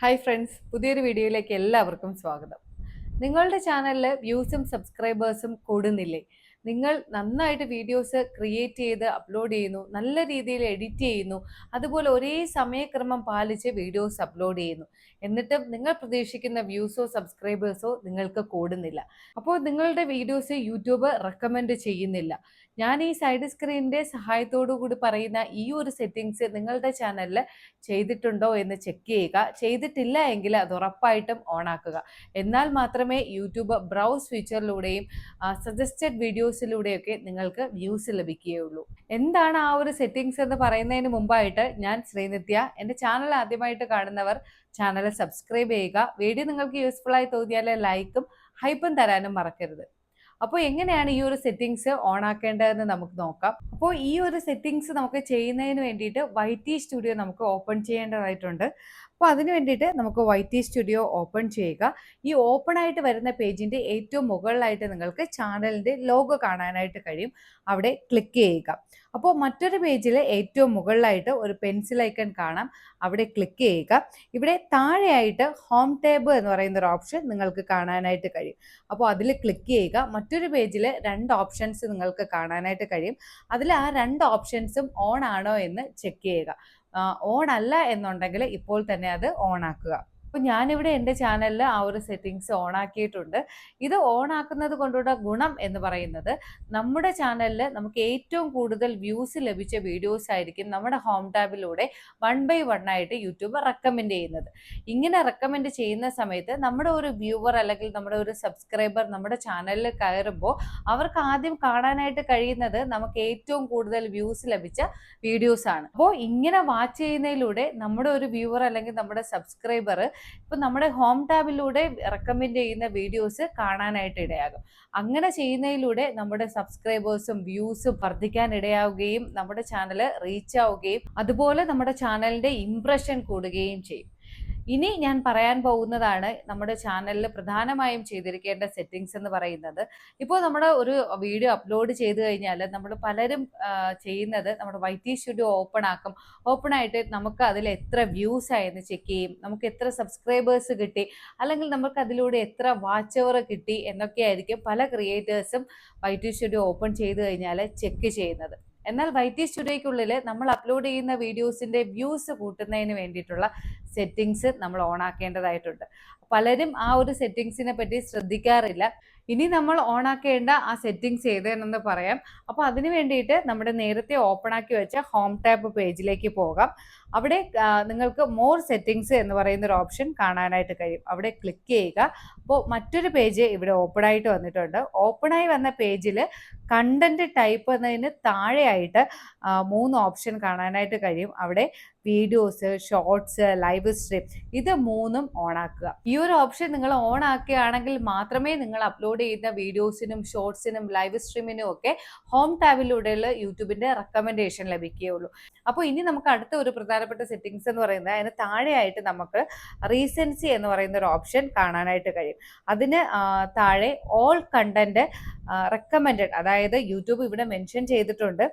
Hi friends, പുതിയൊരു വീഡിയോയിലേക്ക് എല്ലാവർക്കും സ്വാഗതം. നിങ്ങളുടെ ചാനലിൽ വ്യൂസും സബ്സ്ക്രൈബേഴ്സും കൂടുന്നില്ലേ? നിങ്ങൾ നന്നായിട്ട് വീഡിയോസ് ക്രിയേറ്റ് ചെയ്ത് അപ്ലോഡ് ചെയ്യുന്നു, നല്ല രീതിയിൽ എഡിറ്റ് ചെയ്യുന്നു, അതുപോലെ ഒരേ സമയക്രമം പാലിച്ച് വീഡിയോസ് അപ്ലോഡ് ചെയ്യുന്നു. എന്നിട്ടും നിങ്ങൾ പ്രതീക്ഷിക്കുന്ന വ്യൂസോ സബ്സ്ക്രൈബേഴ്സോ നിങ്ങൾക്ക് കൂടുന്നില്ല. അപ്പോൾ നിങ്ങളുടെ വീഡിയോസ് യൂട്യൂബ് റെക്കമെൻഡ് ചെയ്യുന്നില്ല. ഞാൻ ഈ സൈഡ് സ്ക്രീനിൻ്റെ സഹായത്തോടു കൂടി പറയുന്ന ഈ ഒരു സെറ്റിങ്സ് നിങ്ങളുടെ ചാനലിൽ ചെയ്തിട്ടുണ്ടോ എന്ന് ചെക്ക് ചെയ്യുക. ചെയ്തിട്ടില്ല എങ്കിൽ അത് ഉറപ്പായിട്ടും ഓൺ ആക്കുക. എന്നാൽ മാത്രമേ യൂട്യൂബ് ബ്രൗസ് ഫീച്ചറിലൂടെയും സജസ്റ്റഡ് വീഡിയോസിലൂടെയൊക്കെ നിങ്ങൾക്ക് വ്യൂസ് ലഭിക്കുകയുള്ളൂ. എന്താണ് ആ ഒരു സെറ്റിങ്സ് എന്ന് പറയുന്നതിന് മുമ്പായിട്ട് ഞാൻ ശ്രീനിത്യ. എൻ്റെ ചാനൽ ആദ്യമായിട്ട് കാണുന്നവർ ചാനൽ സബ്സ്ക്രൈബ് ചെയ്യുക. വീഡിയോ നിങ്ങൾക്ക് യൂസ്ഫുൾ ആയി തോന്നിയാൽ ലൈക്കും ഹൈപ്പും തരാനും മറക്കരുത്. അപ്പോൾ എങ്ങനെയാണ് ഈ ഒരു സെറ്റിങ്സ് ഓൺ ആക്കേണ്ടതെന്ന് നമുക്ക് നോക്കാം. അപ്പോൾ ഈ ഒരു സെറ്റിങ്സ് നമുക്ക് ചെയ്യുന്നതിന് വേണ്ടിയിട്ട് YT സ്റ്റുഡിയോ നമുക്ക് ഓപ്പൺ ചെയ്യേണ്ടതായിട്ടുണ്ട്. അപ്പോൾ അതിന് വേണ്ടിയിട്ട് നമുക്ക് YT സ്റ്റുഡിയോ ഓപ്പൺ ചെയ്യുക. ഈ ഓപ്പൺ ആയിട്ട് വരുന്ന പേജിൻ്റെ ഏറ്റവും മുകളിലായിട്ട് നിങ്ങൾക്ക് ചാനലിൻ്റെ ലോഗോ കാണാനായിട്ട് കഴിയും. അവിടെ ക്ലിക്ക് ചെയ്യുക. അപ്പോൾ മറ്റൊരു പേജിൽ ഏറ്റവും മുകളിലായിട്ട് ഒരു പെൻസിൽ ഐക്കൺ കാണാം. അവിടെ ക്ലിക്ക് ചെയ്യുക. ഇവിടെ താഴെയായിട്ട് ഹോം ടാബ് എന്ന് പറയുന്ന ഒരു ഓപ്ഷൻ നിങ്ങൾക്ക് കാണാനായിട്ട് കഴിയും. അപ്പോൾ അതിൽ ക്ലിക്ക് ചെയ്യുക. മറ്റൊരു പേജിൽ 2 ഓപ്ഷൻസ് നിങ്ങൾക്ക് കാണാനായിട്ട് കഴിയും. അതിൽ ആ 2 ഓപ്ഷൻസും ഓൺ ആണോ എന്ന് ചെക്ക് ചെയ്യുക. ഓൺ അല്ല എന്നുണ്ടെങ്കിൽ ഇപ്പോൾ തന്നെ അത് ഓൺ ആക്കുക. അപ്പോൾ ഞാനിവിടെ എൻ്റെ ചാനലിൽ ആ ഒരു സെറ്റിങ്സ് ഓൺ ആക്കിയിട്ടുണ്ട്. ഇത് ഓൺ ആക്കുന്നത് കൊണ്ടുള്ള ഗുണം എന്ന് പറയുന്നത് നമ്മുടെ ചാനലിൽ നമുക്ക് ഏറ്റവും കൂടുതൽ വ്യൂസ് ലഭിച്ച വീഡിയോസ് ആയിരിക്കും നമ്മുടെ ഹോം ടാബിലൂടെ 1 by 1 ആയിട്ട് യൂട്യൂബ് റെക്കമെൻഡ് ചെയ്യുന്നത്. ഇങ്ങനെ റെക്കമെൻഡ് ചെയ്യുന്ന സമയത്ത് നമ്മുടെ ഒരു വ്യൂവർ അല്ലെങ്കിൽ നമ്മുടെ ഒരു സബ്സ്ക്രൈബർ നമ്മുടെ ചാനലിൽ കയറുമ്പോൾ അവർക്ക് ആദ്യം കാണാനായിട്ട് കഴിയുന്നത് നമുക്ക് ഏറ്റവും കൂടുതൽ വ്യൂസ് ലഭിച്ച വീഡിയോസ് ആണ്. അപ്പോൾ ഇങ്ങനെ വാച്ച് ചെയ്യുന്നതിലൂടെ നമ്മുടെ ഒരു വ്യൂവർ അല്ലെങ്കിൽ നമ്മുടെ സബ്സ്ക്രൈബർ ഇപ്പൊ നമ്മുടെ ഹോം ടാബിലൂടെ റെക്കമെൻഡ് ചെയ്യുന്ന വീഡിയോസ് കാണാനായിട്ട് ഇടയാകും. അങ്ങനെ ചെയ്യുന്നതിലൂടെ നമ്മുടെ സബ്സ്ക്രൈബേഴ്സും വ്യൂസും വർദ്ധിക്കാൻ ഇടയാവുകയും നമ്മുടെ ചാനൽ റീച്ച് ആവുകയും അതുപോലെ നമ്മുടെ ചാനലിന്റെ ഇംപ്രഷൻ കൂടുകയും ചെയ്യും. ഇനി ഞാൻ പറയാൻ പോകുന്നതാണ് നമ്മുടെ ചാനലിൽ പ്രധാനമായും ചെയ്തിരിക്കേണ്ട സെറ്റിങ്സ് എന്ന് പറയുന്നത്. ഇപ്പോൾ നമ്മുടെ ഒരു വീഡിയോ അപ്ലോഡ് ചെയ്ത് കഴിഞ്ഞാൽ നമ്മൾ പലരും ചെയ്യുന്നത് നമ്മുടെ YT സ്റ്റുഡിയോ ഓപ്പൺ ആക്കും. ഓപ്പൺ ആയിട്ട് നമുക്ക് അതിൽ എത്ര വ്യൂസ് ആയെന്ന് ചെക്ക് ചെയ്യും, നമുക്ക് എത്ര സബ്സ്ക്രൈബേഴ്സ് കിട്ടി, അല്ലെങ്കിൽ നമുക്ക് അതിലൂടെ എത്ര വാച്ച് അവർ കിട്ടി എന്നൊക്കെയായിരിക്കും പല ക്രിയേറ്റേഴ്സും YT സ്റ്റുഡിയോ ഓപ്പൺ ചെയ്ത് കഴിഞ്ഞാൽ ചെക്ക് ചെയ്യുന്നത്. എന്നാൽ YT സ്റ്റുഡിയോയ്ക്കുള്ളിൽ നമ്മൾ അപ്ലോഡ് ചെയ്യുന്ന വീഡിയോസിൻ്റെ വ്യൂസ് കൂട്ടുന്നതിന് വേണ്ടിയിട്ടുള്ള സെറ്റിങ്സ് നമ്മൾ ഓൺ ആക്കേണ്ടതായിട്ടുണ്ട്. പലരും ആ ഒരു സെറ്റിങ്സിനെ പറ്റി ശ്രദ്ധിക്കാറില്ല. ഇനി നമ്മൾ ഓൺ ആക്കേണ്ട ആ സെറ്റിങ്സ് ഏതെന്ന് പറയാം. അപ്പോൾ അതിന് വേണ്ടിയിട്ട് നമ്മുടെ നേരത്തെ ഓപ്പൺ ആക്കി വെച്ച ഹോം ടാബ് പേജിലേക്ക് പോകാം. അവിടെ നിങ്ങൾക്ക് മോർ സെറ്റിങ്സ് എന്ന് പറയുന്ന ഒരു ഓപ്ഷൻ കാണാനായിട്ട് കഴിയും. അവിടെ ക്ലിക്ക് ചെയ്യുക. അപ്പോൾ മറ്റൊരു പേജ് ഇവിടെ ഓപ്പൺ ആയിട്ട് വന്നിട്ടുണ്ട്. ഓപ്പൺ ആയി വന്ന പേജിൽ കണ്ടന്റ് ടൈപ്പ് എന്നതിന് താഴെയായിട്ട് 3 ഓപ്ഷൻ കാണാനായിട്ട് കഴിയും. അവിടെ വീഡിയോസ്, ഷോർട്സ്, ലൈവ് സ്ട്രീം, ഇത് 3ഉം ഓൺ ആക്കുക. ഈ ഒരു ഓപ്ഷൻ നിങ്ങൾ ഓൺ ആക്കുകയാണെങ്കിൽ മാത്രമേ നിങ്ങൾ അപ്ലോഡ് ചെയ്യുന്ന വീഡിയോസിനും ഷോർട്സിനും ലൈവ് സ്ട്രീമിനും ഒക്കെ ഹോം ടാബിലൂടെയുള്ള യൂട്യൂബിന്റെ റെക്കമെൻഡേഷൻ ലഭിക്കുകയുള്ളൂ. അപ്പോൾ ഇനി നമുക്ക് അടുത്ത ഒരു പ്രധാനപ്പെട്ട സെറ്റിങ്സ് എന്ന് പറയുന്നത് അതിന് താഴെയായിട്ട് നമുക്ക് റീസെൻസി എന്ന് പറയുന്ന ഒരു ഓപ്ഷൻ കാണാനായിട്ട് കഴിയും. അതിന് താഴെ ഓൾ കണ്ടന്റ് റെക്കമെൻഡഡ്, അതായത് യൂട്യൂബ് ഇവിടെ മെൻഷൻ ചെയ്തിട്ടുണ്ട്,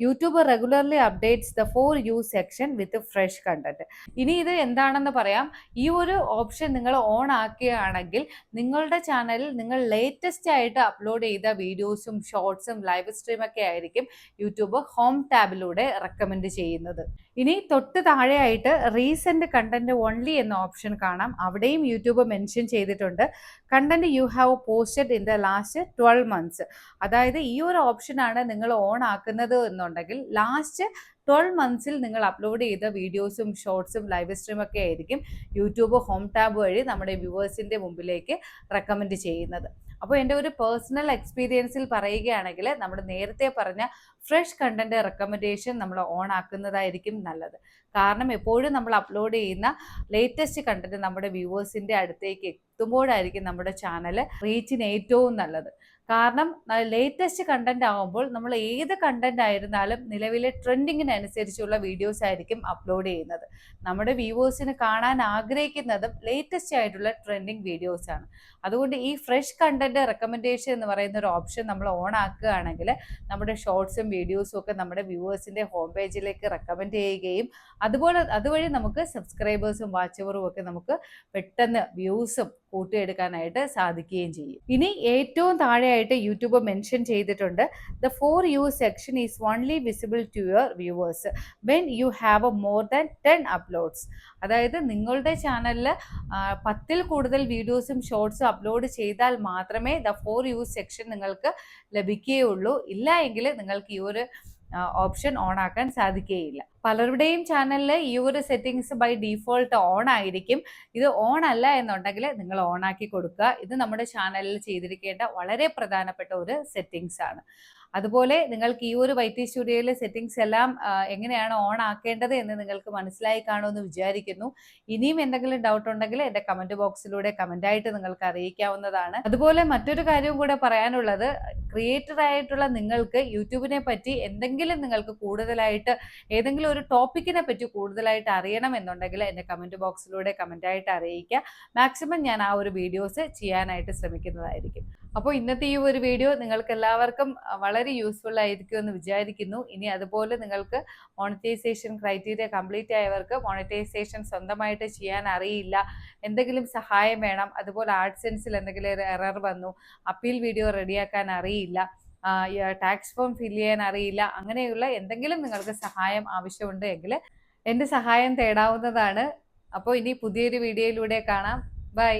YouTube regularly updates the for you section with fresh content. ഇനി ഇത് എന്താണെന്ന് പറയാം. ഈ ഒരു ഓപ്ഷൻ നിങ്ങൾ ഓൺ ആക്കുകയാണെങ്കിൽ നിങ്ങളുടെ ചാനലിൽ നിങ്ങൾ ലേറ്റസ്റ്റ് ആയിട്ട് അപ്ലോഡ് ചെയ്ത വീഡിയോസും ഷോർട്സും ലൈവ് സ്ട്രീമൊക്കെ ആയിരിക്കും യൂട്യൂബ് ഹോം ടാബിലൂടെ റെക്കമെൻഡ് ചെയ്യുന്നത്. ഇനി തൊട്ട് താഴെയായിട്ട് റീസെന്റ് കണ്ടന്റ് ഓൺലി എന്ന ഓപ്ഷൻ കാണാം. അവിടെയും യൂട്യൂബ് മെൻഷൻ ചെയ്തിട്ടുണ്ട് content you have posted in the last 12 months. അതായത് ഈ ഒരു ഓപ്ഷനാണ് നിങ്ങൾ ഓൺ ആക്കുന്നത് എന്നുണ്ടെങ്കിൽ ലാസ്റ്റ് 12 months നിങ്ങൾ അപ്ലോഡ് ചെയ്ത വീഡിയോസും ഷോർട്സും ലൈവ് സ്ട്രീമൊക്കെ ആയിരിക്കും യൂട്യൂബ് ഹോം ടാബ് വഴി നമ്മുടെ വ്യൂവേഴ്സിൻ്റെ മുമ്പിലേക്ക് റെക്കമെൻഡ് ചെയ്യുന്നത്. അപ്പോൾ എൻ്റെ ഒരു പേഴ്സണൽ എക്സ്പീരിയൻസിൽ പറയുകയാണെങ്കിൽ നമ്മൾ നേരത്തെ പറഞ്ഞ ഫ്രഷ് കണ്ടന്റ് റെക്കമെൻഡേഷൻ നമ്മൾ ഓൺ ആക്കുന്നതായിരിക്കും നല്ലത്. കാരണം എപ്പോഴും നമ്മൾ അപ്ലോഡ് ചെയ്യുന്ന ലേറ്റസ്റ്റ് കണ്ടന്റ് നമ്മുടെ വ്യൂവേഴ്സിൻ്റെ അടുത്തേക്ക് എത്തുമ്പോഴായിരിക്കും നമ്മുടെ ചാനൽ റീച്ചിന് ഏറ്റവും നല്ലത്. കാരണം ലേറ്റസ്റ്റ് കണ്ടന്റ് ആകുമ്പോൾ നമ്മൾ ഏത് കണ്ടന്റ് ആയിരുന്നാലും നിലവിലെ ട്രെൻഡിങ്ങിനനുസരിച്ചുള്ള വീഡിയോസ് ആയിരിക്കും അപ്ലോഡ് ചെയ്യുന്നത്. നമ്മുടെ വ്യൂവേഴ്സിന് കാണാൻ ആഗ്രഹിക്കുന്നതും ലേറ്റസ്റ്റ് ആയിട്ടുള്ള ട്രെൻഡിങ് വീഡിയോസ് ആണ്. അതുകൊണ്ട് ഈ ഫ്രഷ് കണ്ടന്റ് റെക്കമെൻഡേഷൻ എന്ന് പറയുന്ന ഒരു ഓപ്ഷൻ നമ്മൾ ഓൺ ആക്കുകയാണെങ്കിൽ നമ്മുടെ ഷോർട്സും വീഡിയോസും ഒക്കെ നമ്മുടെ വ്യൂവേഴ്സിന്റെ ഹോം പേജിലേക്ക് റെക്കമെൻഡ് ചെയ്യുകയും അതുവഴി നമുക്ക് സബ്സ്ക്രൈബേഴ്സും വാച്ചവറും ഒക്കെ നമുക്ക് പെട്ടെന്ന് വ്യൂസും കൂട്ടിയെടുക്കാനായിട്ട് സാധിക്കുകയും ചെയ്യും. ഇനി ഏറ്റവും താഴെയായിട്ട് യൂട്യൂബ് മെൻഷൻ ചെയ്തിട്ടുണ്ട്, the for you section is only visible to your viewers when you have a more than 10 uploads. അതായത് നിങ്ങളുടെ ചാനലിൽ 10-ൽ കൂടുതൽ വീഡിയോസും ഷോർട്സും അപ്ലോഡ് ചെയ്താൽ മാത്രമേ ദ ഫോർ യു സെക്ഷൻ നിങ്ങൾക്ക് ലഭിക്കുകയുള്ളൂ. ഇല്ല എങ്കിൽ നിങ്ങൾക്ക് ഈ ഒരു ഓപ്ഷൻ ഓൺ ആക്കാൻ സാധിക്കുകയില്ല. പലരുടെയും ചാനലിൽ ഈ ഒരു സെറ്റിങ്സ് ബൈ ഡീഫോൾട്ട് ഓൺ ആയിരിക്കും. ഇത് ഓൺ അല്ല എന്നുണ്ടെങ്കിൽ നിങ്ങൾ ഓൺ ആക്കി കൊടുക്കുക. ഇത് നമ്മുടെ ചാനലിൽ ചെയ്തിരിക്കേണ്ട വളരെ പ്രധാനപ്പെട്ട ഒരു സെറ്റിങ്സ് ആണ്. അതുപോലെ നിങ്ങൾക്ക് ഈ ഒരു YT സ്റ്റുഡിയോയിലെ സെറ്റിങ്സ് എല്ലാം എങ്ങനെയാണ് ഓൺ ആക്കേണ്ടത് എന്ന് നിങ്ങൾക്ക് മനസ്സിലായി കാണുമെന്ന് വിചാരിക്കുന്നു. ഇനിയും എന്തെങ്കിലും ഡൗട്ട് ഉണ്ടെങ്കിൽ എൻ്റെ കമന്റ് ബോക്സിലൂടെ കമന്റായിട്ട് നിങ്ങൾക്ക് അറിയിക്കാവുന്നതാണ്. അതുപോലെ മറ്റൊരു കാര്യവും കൂടെ പറയാനുള്ളത്, ക്രിയേറ്റർ ആയിട്ടുള്ള നിങ്ങൾക്ക് യൂട്യൂബിനെ പറ്റി എന്തെങ്കിലും നിങ്ങൾക്ക് കൂടുതലായിട്ട് ഏതെങ്കിലും ഒരു ടോപ്പിക്കിനെ പറ്റി കൂടുതലായിട്ട് അറിയണം എന്നുണ്ടെങ്കിൽ എൻ്റെ കമന്റ് ബോക്സിലൂടെ കമന്റായിട്ട് അറിയിക്കുക. മാക്സിമം ഞാൻ ആ ഒരു വീഡിയോസ് ചെയ്യാനായിട്ട് ശ്രമിക്കുന്നതായിരിക്കും. അപ്പോൾ ഇന്നത്തെ ഈ ഒരു വീഡിയോ നിങ്ങൾക്ക് എല്ലാവർക്കും വളരെ യൂസ്ഫുൾ ആയിരിക്കും എന്ന് വിചാരിക്കുന്നു. ഇനി അതുപോലെ നിങ്ങൾക്ക് മോണിറ്റൈസേഷൻ ക്രൈറ്റീരിയ കംപ്ലീറ്റ് ആയവർക്ക് മോണിറ്റൈസേഷൻ സ്വന്തമായിട്ട് ചെയ്യാൻ അറിയില്ല, എന്തെങ്കിലും സഹായം വേണം, അതുപോലെ ആഡ്സെൻസിൽ എന്തെങ്കിലും ഒരു എറർ വന്നു, അപ്പീൽ വീഡിയോ റെഡിയാക്കാൻ അറിയില്ല, ടാക്സ് ഫോം ഫില്ല് ചെയ്യാൻ അറിയില്ല, അങ്ങനെയുള്ള എന്തെങ്കിലും നിങ്ങൾക്ക് സഹായം ആവശ്യമുണ്ട് എങ്കിൽ എൻ്റെ സഹായം തേടാവുന്നതാണ്. അപ്പോൾ ഇനി പുതിയൊരു വീഡിയോയിലൂടെ കാണാം. ബൈ.